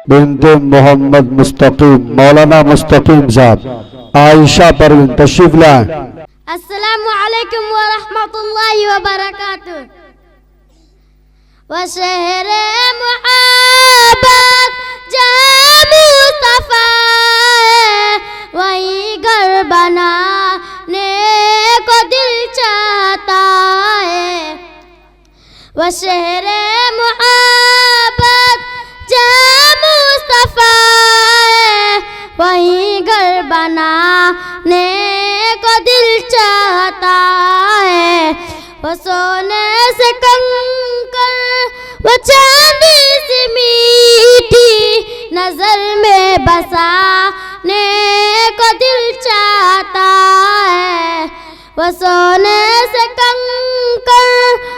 बिनते मोहम्मद मुस्तकीम, मौलाना मुस्तकीम साहब, आयशा परवीन तशरीफ लाएं। अस्सलामु अलैकुम व रहमतुल्लाहि व बरकातुहू। व शहरे मुहब्बत जहाँ मुस्तफा है, वही घर बनाने को दिल चाहता है। व शहरे मुहब्बत जहाँ मुस्तफा है, वही घर बनाने को दिल चाहता है। वो सोने से कंकर, वो चांदी से मीठी, नजर में बसाने को दिल चाहता है। वो सोने से कंकर,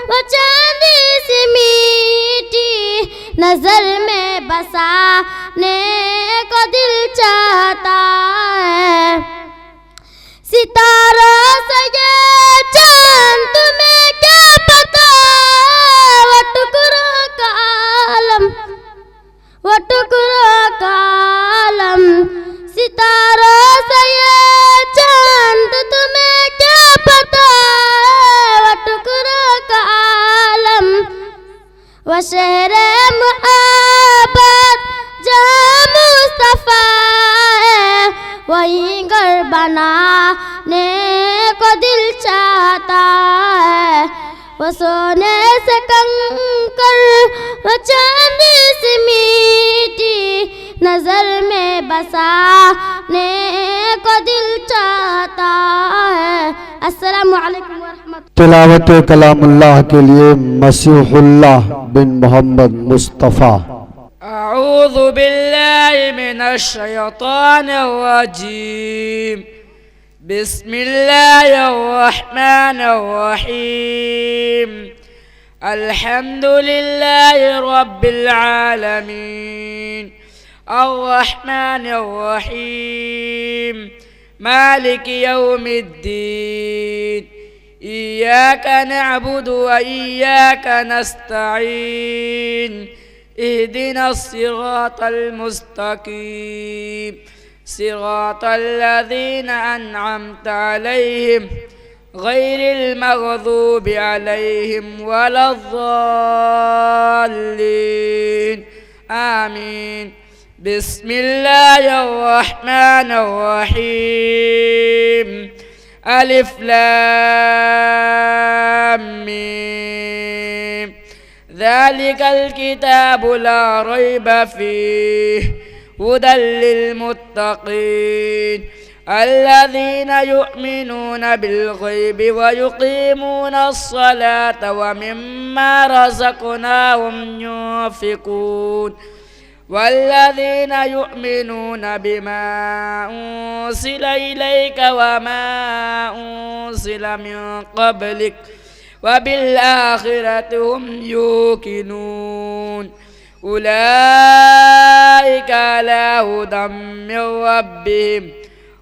वो चांदी से मीठी, नजर में बसाने को दिल चाहता है। सितारों से ये चांद तुम्हें क्या पता, वो टुकड़ों का आलम, वो टुकड़ों का आलम। सितारों से ये चांद तुम्हें क्या पता, वो टुकड़ों का आलम। वो शहरे मुहब्बत जहाँ मुस्तफा है, वही घर बनाने को दिल चाहता है। वो सोने से कंकर, वो चांदी से मीठी, नजर में बसाने को दिल चाहता है। अस्सलामु अलैकुम व रहमतुल्लाह। तिलावत कलामुल्लाह के लिए मसीहुल्लाह बिन मोहम्मद मुस्तफ़ा। अऊज़ु बिल्लाहि मिनश शैतानिर रजीम। बिस्मिल्लाहिर रहमानिर रहीम। अल्हम्दुलिल्लाहि रब्बिल आलमीन, अर्रहमानिर रहीम, मालिकि यौमिद्दीन। इय्याका नअबुदु व इय्याका नस्तईन। इहदिना सिरातल मुस्तकीम, सिरातल लज़ीना अन्अमता अलैहिम, गैरिल मग़ज़ूबि अलैहिम वलद्दाल्लीन। आमीन। बिस्मिल्लाहिर रहमानिर रहीम। अलिफ लाम मीम। ज़ालिकल किताबु ला रैब फ़ीह हुदल लिलमुत्तक़ीन अल्लज़ीना युमिनूना बिल-ग़ैबि व युक़ीमूना अस्सलाता व मिम्मा रज़क़नाहुम युनफ़िक़ून वल्लज़ीना युमिनूना बिमा उन्ज़िला इलैका व मा उन्ज़िला मिन क़ब्लिक व बिल-आख़िरति हुम यूक़िनून। उलाइका अला हुदम मिन रब्बिहिम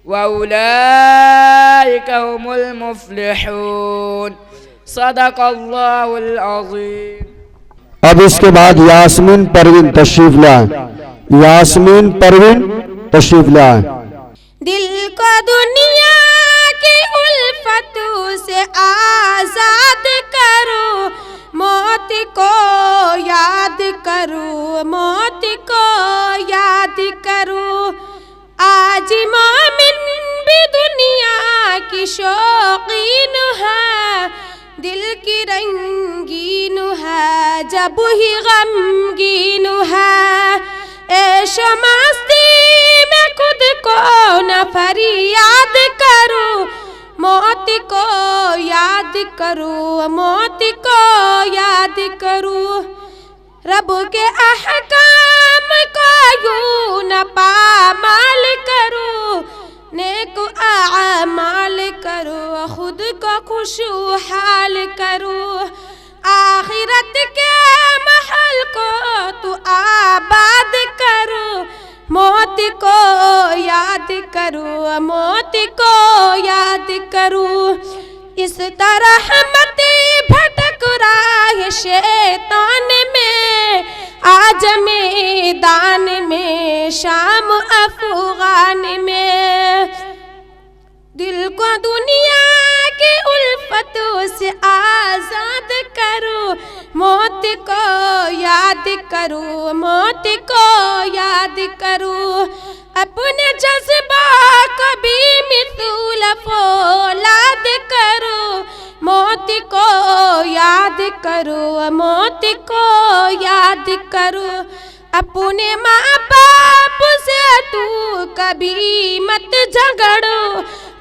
व उलाइका हुमुल मुफ़्लिहून। सदक़ल्लाहुल अज़ीम। अब इसके बाद यास्मीन परवीन तशरीफ लाएं। यास्मीन परवीन तशरीफ लाएं। दिल को दुनिया की उल्फतों से आजाद करो, मौत को याद करो, मौत को याद करो। आज मोमिन भी दुनिया की शौकीन है, दिल की रंगीन है, जब ही गमगीन है। ऐशो मस्ती में खुद को न फरियाद करो, मौत को याद करो, मौत को याद करो। रब के अहकाम को यूं न पामाल करो, नेक आमाल करो, खुद को खुशहाल करो। आखिरत के महल को तू आबाद करो, मौत को याद करो, मौत को याद करो। इस तरह मत भटक राह शैतान में, आज मैदान में शाम अफगान में। दिल को दुनिया के उल्फतों से आजाद करो, मौत को याद करो, मौत को याद करो। अपने जज्बा को भी मिसूल फौलाद करो, मौत को याद करो, मौत को याद करो। अपने माँ बाप से तू कभी मत झगड़ो,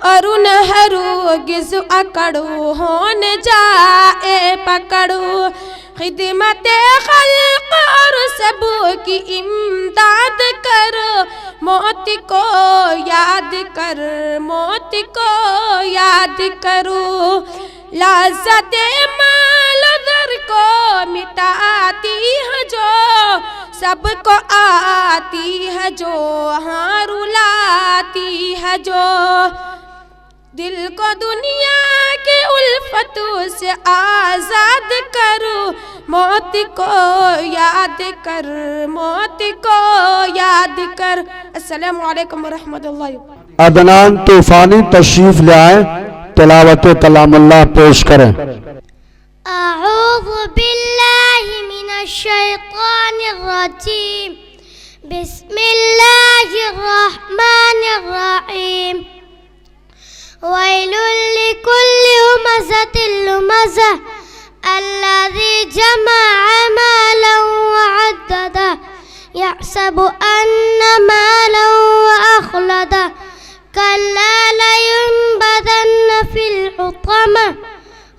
और उन हरगिज़ अकड़ो, होन जाए पकड़ो। खिदमत खल्क और सबों की इमदाद करो, मौत को याद कर, मौत को याद करो। लाज़त माल दर को मिटाती है जो, सबको आती है जो, हाँ रुलाती है जो। दिल को दुनिया के उल्फतों से आजाद करो, मौत को याद कर, मौत को याद कर। अस्सलामु अलैकुम वरहमतुल्लाहि। अदनान तूफानी तशरीफ ले आए, तिलावत कलामुल्लाह पेश करें। अऊज़ु बिल्लाहि मिनश शैतानिर रजीम। बिस्मिल्लाहिर रहमानिर रहीम। वैलुल लिकुल्लि हुमज़तिल लुमज़ह अल्लज़ी जमअ मालन वअद्ददह यहसबु अन्ना मालन वअख़लदह कल्ला लयुनबज़न्न फिल हुतमह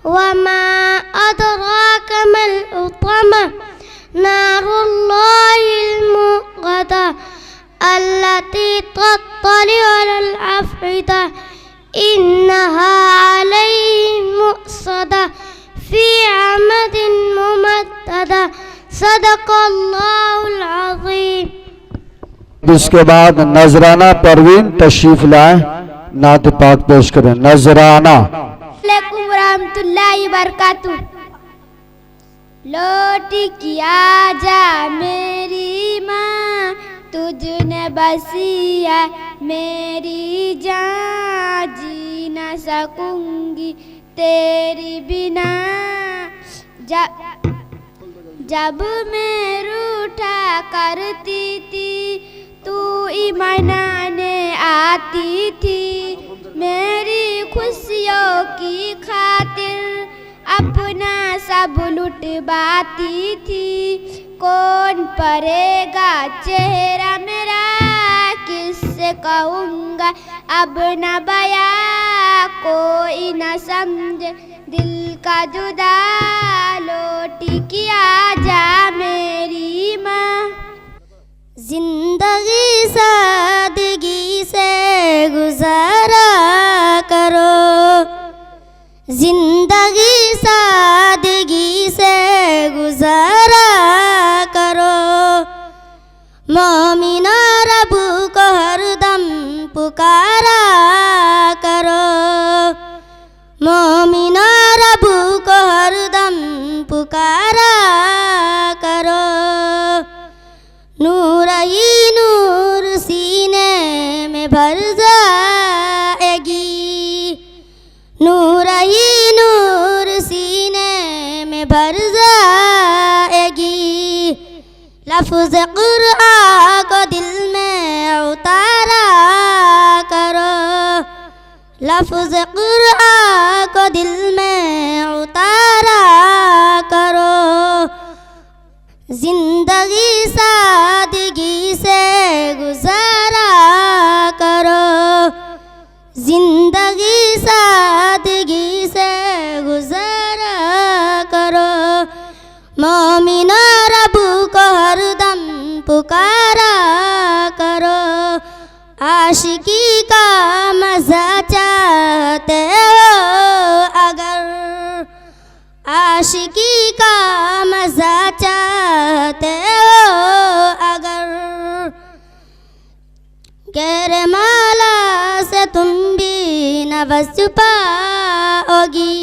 वमा अदराक मल हुतमह नारुल्लाहिल मुक़दह अल्लती तत्तलिउ अलल अफ़इदा इन्नहा अलैहिम मुअस्सदा फी अमदिन मुमद्ददा सदक़ल्लाहुल अज़ीम। इसके बाद नजराना परवीन तशरीफ लाए, नात पाक पेश करें। नजराना। अलैकुम रहमतुल्लाहि बरकातुहू। लौट किया जा मेरी माँ, तुझने बसिया मेरी जान, जी न सकूंगी तेरी बिना। जब मैं रूठा करती थी तू ही मनाने आती थी, मेरी खुशियों की खातिर अपना सब लुटवाती थी। कौन परेगा चेहरा मेरा, किससे कहूँगा अब न बया, कोई न समझे दिल का जुदा। लौटी किया जा मेरी माँ। जिंदगी सादगी से गुजारा करो, जिंदगी सादगी से गुजारा करो। मोमिना रब को हरदम पुकारा करो, मोमिना रब को हरदम पुकारा करो। नूर ही नूर सीने में भर जाएगी, नूर ही नूर सीने में भर जाएगी। लफ्ज़ क़ुरआन को दिल में उतारा करो, लफ्ज़ क़ुरआन को दिल में उतारा करो। जिंदगी सादगी से गुजारा करो, जिंदगी सादगी से गुजारा करो। मोमिना रब को हरदम पुकारा करो। आशिकी का मज़ा चाहते हो अगर, आशिकी का मज़ा चाहते हो अगर, गैर मौला से तुम भी न बच पाओगी,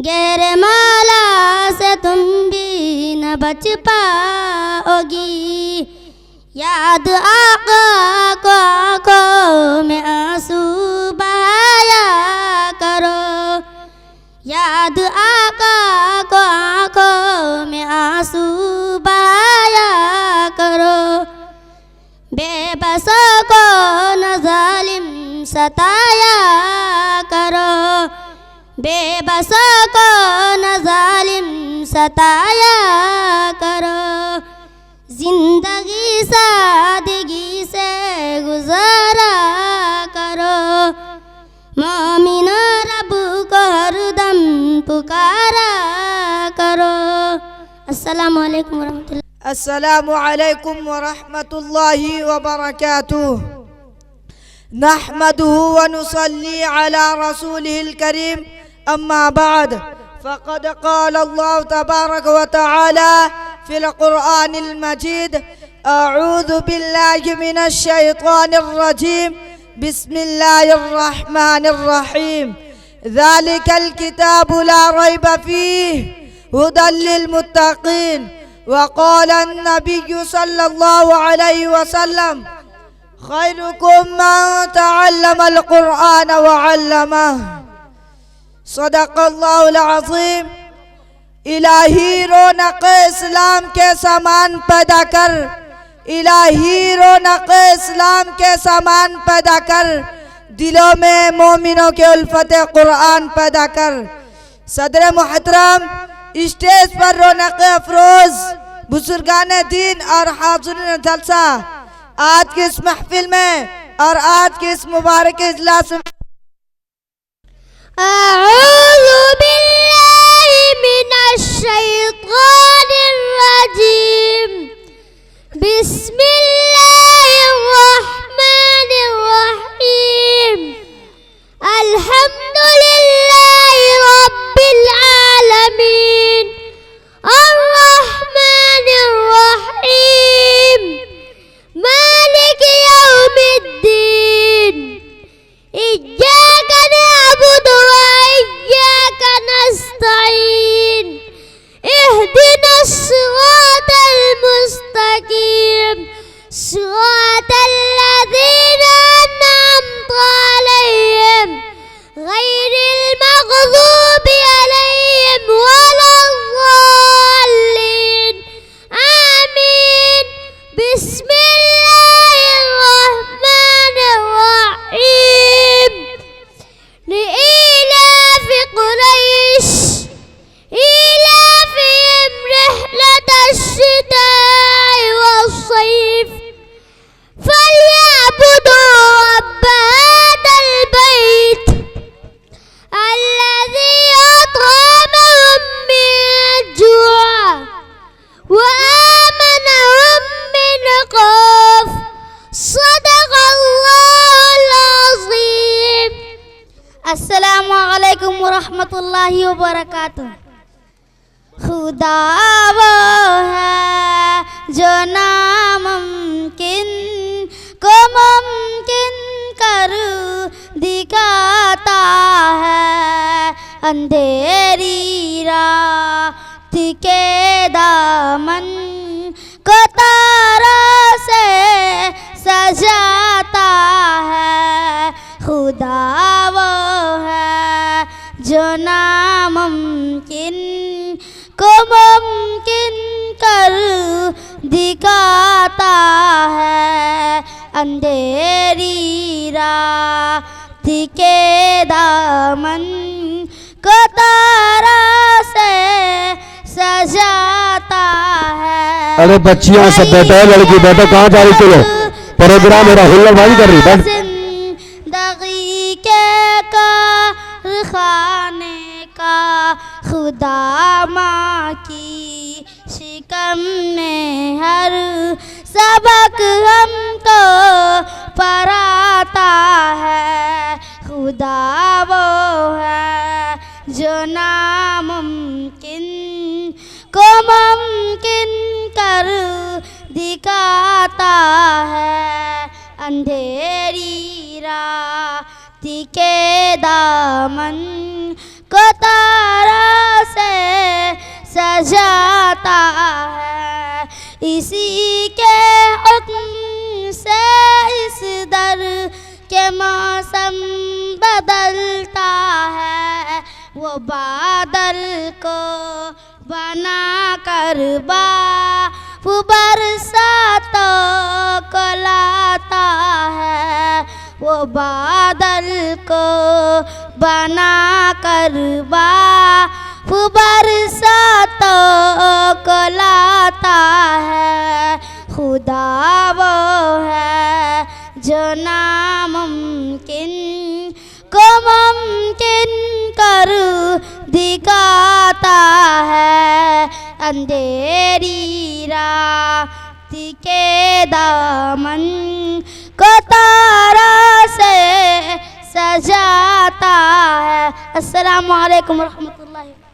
गैर मौला से तुम भी न बच पाओगी। होगी। याद आका को आंखों में आंसू बहाया करो। याद आका को आंखों में आंसू बहाया करो। बेबसों को न जालिम सताया करो। बेबसों को न जालिम सताया करो। जिंदगी सादगी से गुजारा करो। मोमिनो रब को हरदम पुकारा करो। अस्सलामु अलैकुम वरहमतुल्लाह। अस्सलामु अलैकुम वरहमतुल्लाहि वबरकातुह। नहमदुहु व नुसल्ली अला रसूलिहिल करीम। अम्मा बाद फ़क़द क़ाल अल्लाहु तबारक व तआला फ़िल क़ुरआनिल मजीद अऊज़ु बिल्लाहि मिनश शैतानिर रजीम बिस्मिल्लाहिर रहमानिर रहीम। ज़ालिकल किताबु ला रैब फ़ीहि हुदल लिल मुत्तक़ीन। वक़ाल अन्नबिय्यु सल्लल्लाहु अलैहि वसल्लम खैरुकुम मन तअल्लमल क़ुरआन व अल्लमह। सदक़ल्लाहुल अज़ीम। इलाही रौनक़ इस्लाम के सामान पैदा कर। इलाही रौनक़ इस्लाम के सामान पैदा कर। दिलों में मोमिनों के उल्फत क़ुरआन पैदा कर। सदर मुहतरम, स्टेज पर रौनक़ अफरोज बुजुर्गान दीन और हाज़िरीन जलसा, आज की इस महफिल में और आज के इस मुबारक इजलास में अऊज़ु बिल्लाहि मिनश शैतानिर रजीम। बिस्मिल्लाहिर रहमानिर रहीम। अल्हम्दुलिल्लाहि रब्बिल आलमीन अर्रहमानिर रहीम मालिक यौमिद्दीन। इय्याका नअबुदु व इय्याका नस्तईन। इहदिनस सिरातल मुस्तकीम सिरातल लज़ीना अन्अमता अलैहिम गैरिल मग़ज़ूबि अलैहिम वलद्दाल्लीन। आमीन। बिस्मिल्लाहिर रहमानिर रहीम। लिइलाफ़ि क़ुरैश इलाफ़िहिम रिह्लतश शिता'i वस्सैफ फलयअबुदू रब्ब हाज़ल बैत अल्लज़ी अत'अमहुम मिन जूअ व आमनहुम मिन खौफ। सदक़ल्लाहुल अज़ीम। अस्सलामु अलैकुम वरहमतुल्लाहि वबरकातुह। खुदा वो है जो नामुमकिन को मुमकिन कर दिखाता है। अंधेरी रात के दामन को तारों से सजाता है। खुदा वो है जो नामुमकिन को मुमकिन कर दिखाता है। अंधेरी रात के दामन को तारों से सजाता है। अरे बच्चियां सब बैठो, लड़की बैठो, कहाँ जा रही? चलो प्रोग्राम हो रहा, हुल्लड़बाजी कर रही। बैठ। जिंदगी के कारखाने का खुदा माँ की शिकम में हर सबक हमको पढ़ाता है। खुदा वो है जो नामुमकिन को मुमकिन कर दिखाता है। अंधेरी रात के दामन को तारों से सजाता है। इसी के हुक्म से इस दर के मौसम बदलता है। वो बादल को बना कर बाफ बरसातों को लाता है। वो बादल को बना कर बाफ बरसातों को लाता है। खुदा वो है जो नामुमकिन को मुमकिन कर दिखाता है। अंधेरी रात के दामन को तारा से सजाता है। अस्सलामु अलैकुम रहमतुल्लाहि।